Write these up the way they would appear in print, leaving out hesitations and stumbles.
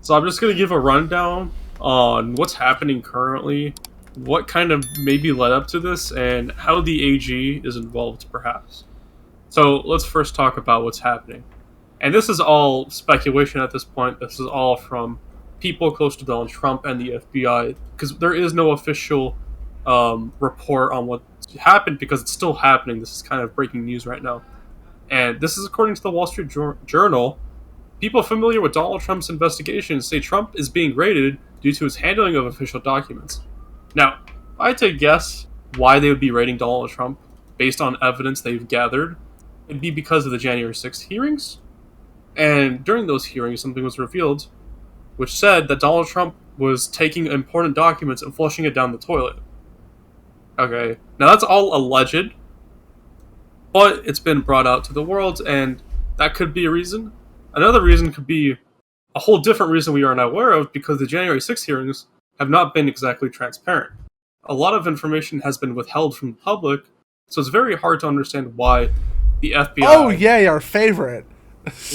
So I'm just going to give a rundown on what's happening currently, what kind of maybe led up to this, and how the AG is involved, perhaps. So let's first talk about what's happening. And this is all speculation at this point. This is all from people close to Donald Trump and the FBI, because there is no official report on what happened, because it's still happening. This is kind of breaking news right now. And this is according to the Wall Street Journal. People familiar with Donald Trump's investigations say Trump is being raided due to his handling of official documents. Now, if I had to guess why they would be raiding Donald Trump based on evidence they've gathered, it'd be because of the January 6th hearings. And during those hearings, something was revealed which said that Donald Trump was taking important documents and flushing it down the toilet. Okay, now that's all alleged, but it's been brought out to the world, and that could be a reason. Another reason could be a whole different reason we are not aware of, because the January 6th hearings have not been exactly transparent. A lot of information has been withheld from the public, so it's very hard to understand why the FBI... Oh, yay, our favorite.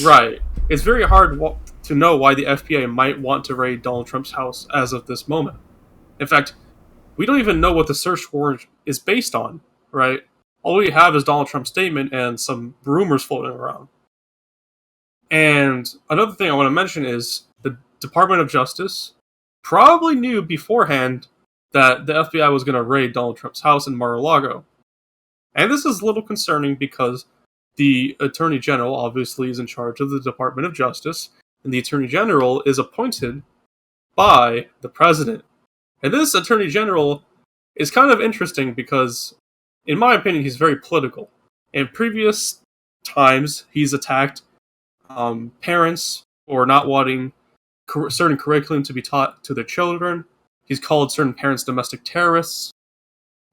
Right. It's very hard to know why the FBI might want to raid Donald Trump's house as of this moment. In fact, we don't even know what the search warrant is based on, right? All we have is Donald Trump's statement and some rumors floating around. And another thing I want to mention is the Department of Justice probably knew beforehand that the FBI was going to raid Donald Trump's house in Mar-a-Lago. And this is a little concerning because the Attorney General obviously is in charge of the Department of Justice, and the Attorney General is appointed by the President. And this Attorney General is kind of interesting because, in my opinion, he's very political. In previous times, he's attacked parents for not wanting certain curriculum to be taught to their children. He's called certain parents domestic terrorists.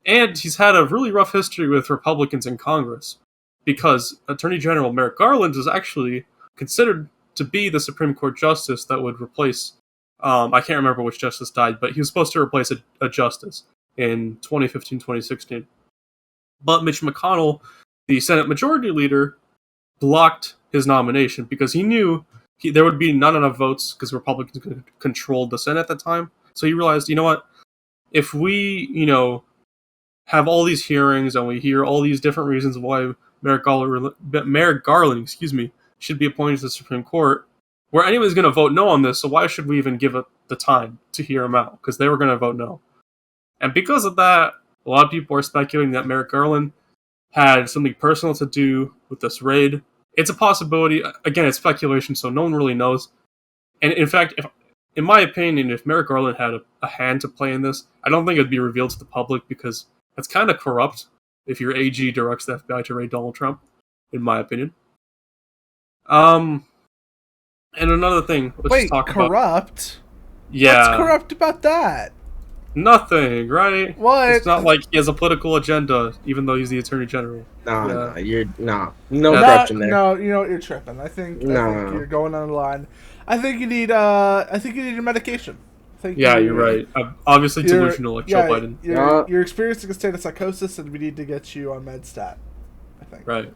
And he's had a really rough history with Republicans in Congress, because Attorney General Merrick Garland is actually considered to be the Supreme Court justice that would replace, I can't remember which justice died, but he was supposed to replace a justice in 2015-2016. But Mitch McConnell, the Senate Majority Leader, blocked his nomination because he knew there would be not enough votes because Republicans controlled the Senate at the time. So he realized, you know what, if we, have all these hearings and we hear all these different reasons why Merrick Garland, should be appointed to the Supreme Court, where anyone's going to vote no on this, so why should we even give it the time to hear him out? Because they were going to vote no. And because of that, a lot of people are speculating that Merrick Garland had something personal to do with this raid. It's a possibility. Again, it's speculation, so no one really knows. And in fact, in my opinion, if Merrick Garland had a hand to play in this, I don't think it would be revealed to the public, because that's kind of corrupt if your AG directs the FBI to raid Donald Trump, in my opinion. And another thing, let's talk about... corrupt? Yeah. What's corrupt about that? Nothing, right? What? It's not like he has a political agenda, even though he's the Attorney General. No corruption there. No, you're tripping. I think you're going on the line. I think you need your medication. You're right. I'm obviously delusional like Joe Biden. You're experiencing a state of psychosis, and we need to get you on MedStat, I think. Right.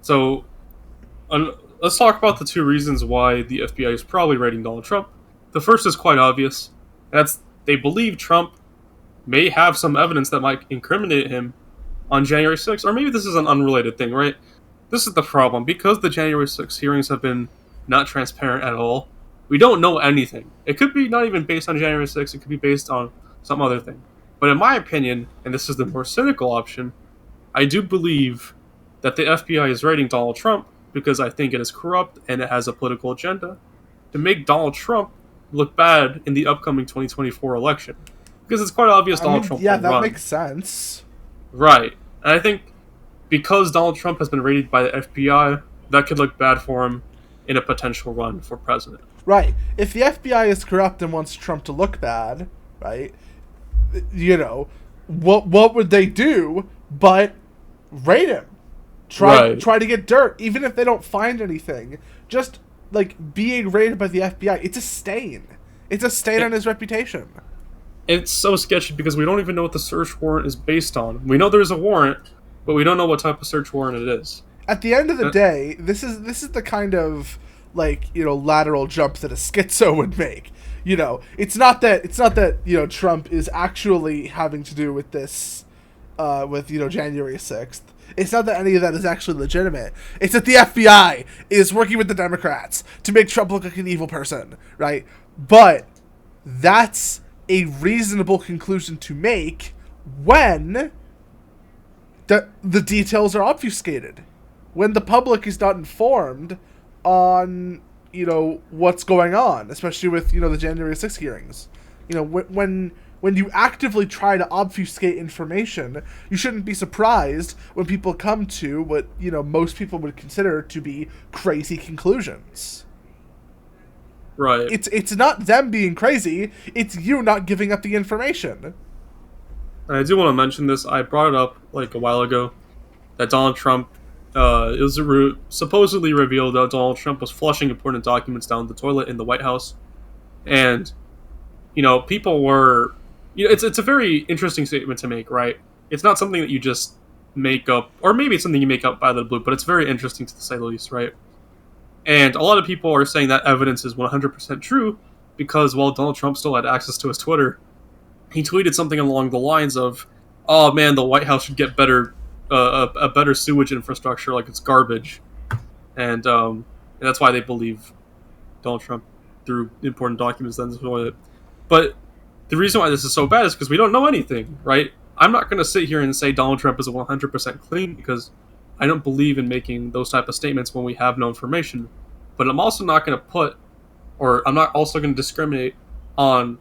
So, let's talk about the two reasons why the FBI is probably raiding Donald Trump. The first is quite obvious. That's they believe Trump may have some evidence that might incriminate him on January 6th. Or maybe this is an unrelated thing, right? This is the problem. Because the January 6th hearings have been not transparent at all, we don't know anything. It could be not even based on January 6th. It could be based on some other thing. But in my opinion, and this is the more cynical option, I do believe that the FBI is raiding Donald Trump because I think it is corrupt and it has a political agenda to make Donald Trump look bad in the upcoming 2024 election. Because it's quite obvious Donald Trump will run. Yeah, that makes sense. Right. And I think because Donald Trump has been raided by the FBI, that could look bad for him in a potential run for president. Right. If the FBI is corrupt and wants Trump to look bad, right, what would they do but raid him? Try to get dirt, even if they don't find anything. Just, being raided by the FBI, it's a stain. It's a stain on his reputation. It's so sketchy because we don't even know what the search warrant is based on. We know there's a warrant, but we don't know what type of search warrant it is. At the end of the day, this is the kind of lateral jump that a schizo would make. It's not that Trump is actually having to do with this, with January 6th. It's not that any of that is actually legitimate. It's that the FBI is working with the Democrats to make Trump look like an evil person, right? But that's a reasonable conclusion to make when the details are obfuscated, when the public is not informed on what's going on, especially with the January 6th hearings. When you actively try to obfuscate information, you shouldn't be surprised when people come to what most people would consider to be crazy conclusions. Right. It's not them being crazy, it's you not giving up the information. And I do want to mention this. I brought it up a while ago that Donald Trump, it was supposedly revealed that Donald Trump was flushing important documents down the toilet in the White House. And, people were... it's a very interesting statement to make, right? It's not something that you just make up, or maybe it's something you make up out of the blue, but it's very interesting to say the least, right? And a lot of people are saying that evidence is 100% true because while Donald Trump still had access to his Twitter, he tweeted something along the lines of, "Oh man, the White House should get better, a better sewage infrastructure, like it's garbage," and that's why they believe Donald Trump threw important documents down the toilet. But the reason why this is so bad is because we don't know anything, right? I'm not going to sit here and say Donald Trump is 100% clean because I don't believe in making those type of statements when we have no information. But I'm also not going to I'm not also going to discriminate on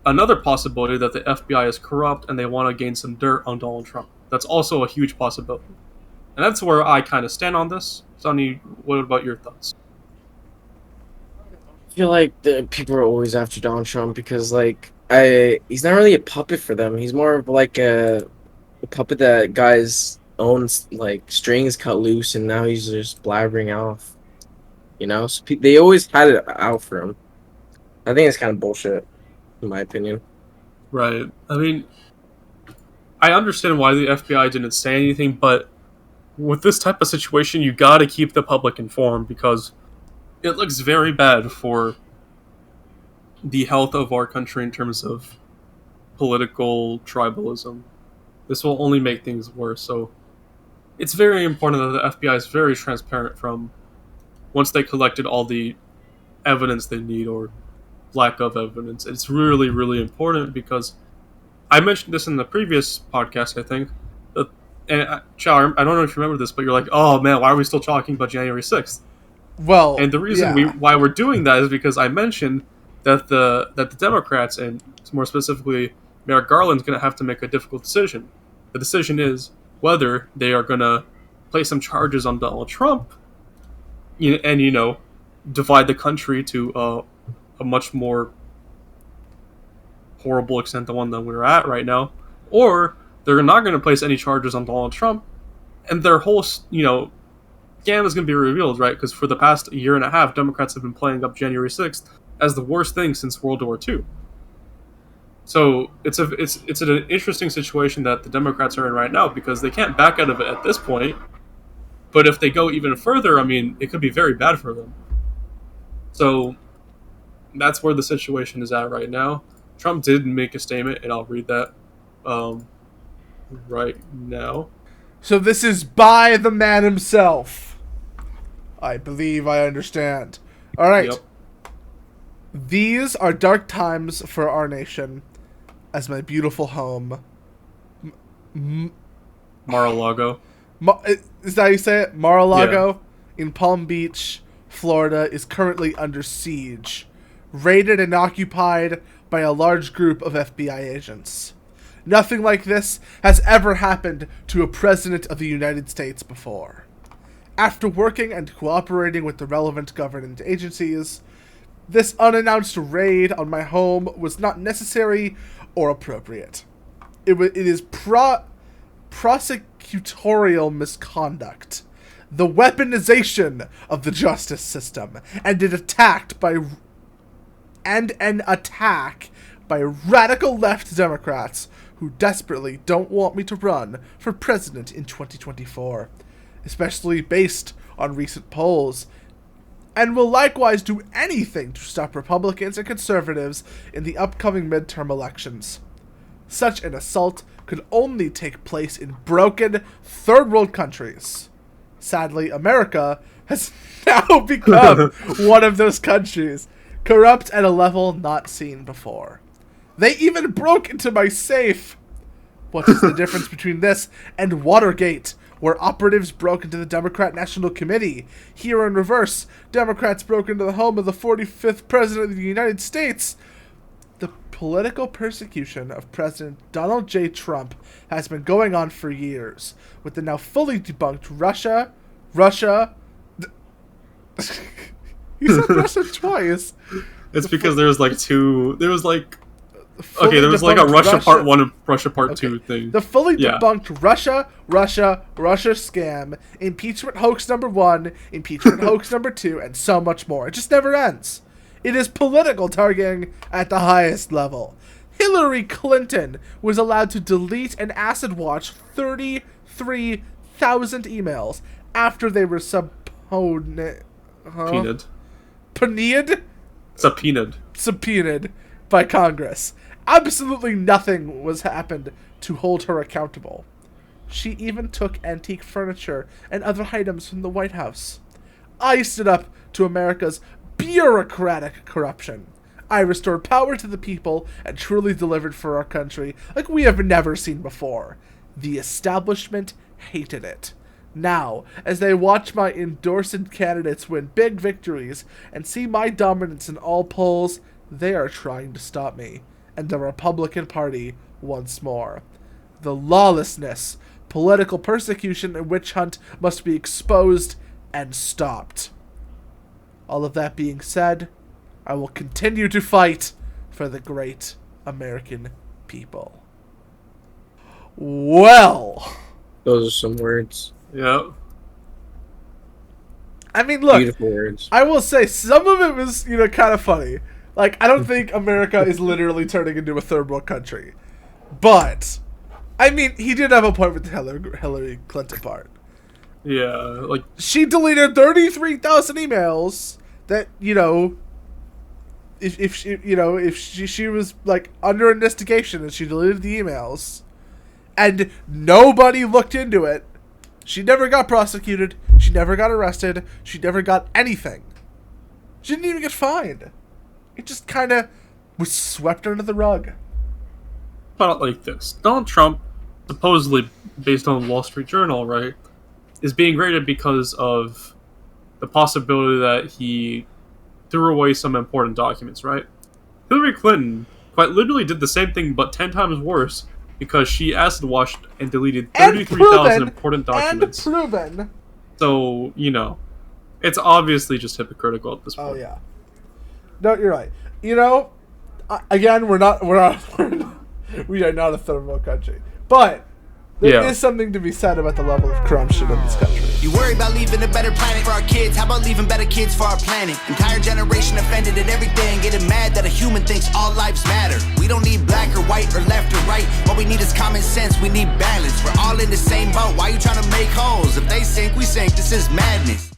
another possibility that the FBI is corrupt and they want to gain some dirt on Donald Trump. That's also a huge possibility. And that's where I kind of stand on this. Sonny, what about your thoughts? I feel like the people are always after Donald Trump because, he's not really a puppet for them. He's more of like a puppet that guys own, strings cut loose, and now he's just blabbering off. So they always had it out for him. I think it's kind of bullshit, in my opinion. Right. I mean, I understand why the FBI didn't say anything, but with this type of situation, you gotta keep the public informed because it looks very bad for the health of our country in terms of political tribalism. This will only make things worse, so it's very important that the FBI is very transparent from once they collected all the evidence they need or lack of evidence. It's really, really important because I mentioned this in the previous podcast, I think. And Chao, I don't know if you remember this, but you're like, "Oh man, why are we still talking about January 6th?" Well, and the reason why we're doing that is because I mentioned that the Democrats, and more specifically Merrick Garland, is going to have to make a difficult decision. The decision is whether they are going to place some charges on Donald Trump and divide the country to a much more horrible extent than one that we're at right now, or they're not going to place any charges on Donald Trump, and their whole scam is going to be revealed, right? Because for the past year and a half, Democrats have been playing up January 6th as the worst thing since World War II. So it's an interesting situation that the Democrats are in right now because they can't back out of it at this point. But if they go even further, I mean, it could be very bad for them. So that's where the situation is at right now. Trump did make a statement, and I'll read that right now. So this is by the man himself. I believe I understand. All right. Yep. These are dark times for our nation, as my beautiful home, Mar-a-Lago. Is that how you say it? Mar-a-Lago in Palm Beach, Florida, is currently under siege, raided and occupied by a large group of FBI agents. Nothing like this has ever happened to a president of the United States before. After working and cooperating with the relevant government agencies, this unannounced raid on my home was not necessary or appropriate. It is prosecutorial misconduct, the weaponization of the justice system, and an attack by radical left Democrats who desperately don't want me to run for president in 2024, especially based on recent polls and will likewise do anything to stop Republicans and conservatives in the upcoming midterm elections. Such an assault could only take place in broken third world countries. Sadly, America has now become one of those countries, corrupt at a level not seen before. They even broke into my safe. What is the difference between this and Watergate, where operatives broke into the Democrat National Committee? Here in reverse, Democrats broke into the home of the 45th President of the United States. The political persecution of President Donald J. Trump has been going on for years, with the now fully debunked Russia. You said Russia twice. It's because there was like a Russia Part 1 and Russia Part 2 thing. The fully debunked Russia scam, impeachment hoax number 1, impeachment hoax number 2, and so much more. It just never ends. It is political targeting at the highest level. Hillary Clinton was allowed to delete and acid watch 33,000 emails after they were subpoenaed by Congress. Absolutely nothing was happened to hold her accountable. She even took antique furniture and other items from the White House. I stood up to America's bureaucratic corruption. I restored power to the people and truly delivered for our country like we have never seen before. The establishment hated it. Now, as they watch my endorsed candidates win big victories and see my dominance in all polls, they are trying to stop me and the Republican Party once more. The lawlessness, political persecution, and witch hunt must be exposed and stopped. All of that being said, I will continue to fight for the great American people. Well, those are some words. Yeah. I mean, look, beautiful words. I will say some of it was, kind of funny. Like, I don't think America is literally turning into a third world country. But, I mean, he did have a point with the Hillary Clinton part. Yeah, like... She deleted 33,000 emails that, if she was, like, under investigation and she deleted the emails, and nobody looked into it, she never got prosecuted, she never got arrested, she never got anything. She didn't even get fined. It just kind of was swept under the rug. About it like this. Donald Trump, supposedly based on the Wall Street Journal, right, is being rated because of the possibility that he threw away some important documents, right? Hillary Clinton quite literally did the same thing, but 10 times worse, because she acid washed and deleted 33,000 important documents. And proven. So, it's obviously just hypocritical at this point. Oh, yeah. No, you're right. Again, we are not a third world country. But there is something to be said about the level of corruption in this country. You worry about leaving a better planet for our kids. How about leaving better kids for our planet? Entire generation offended at everything, getting mad that a human thinks all lives matter. We don't need black or white or left or right. What we need is common sense. We need balance. We're all in the same boat. Why you trying to make holes? If they sink, we sink. This is madness.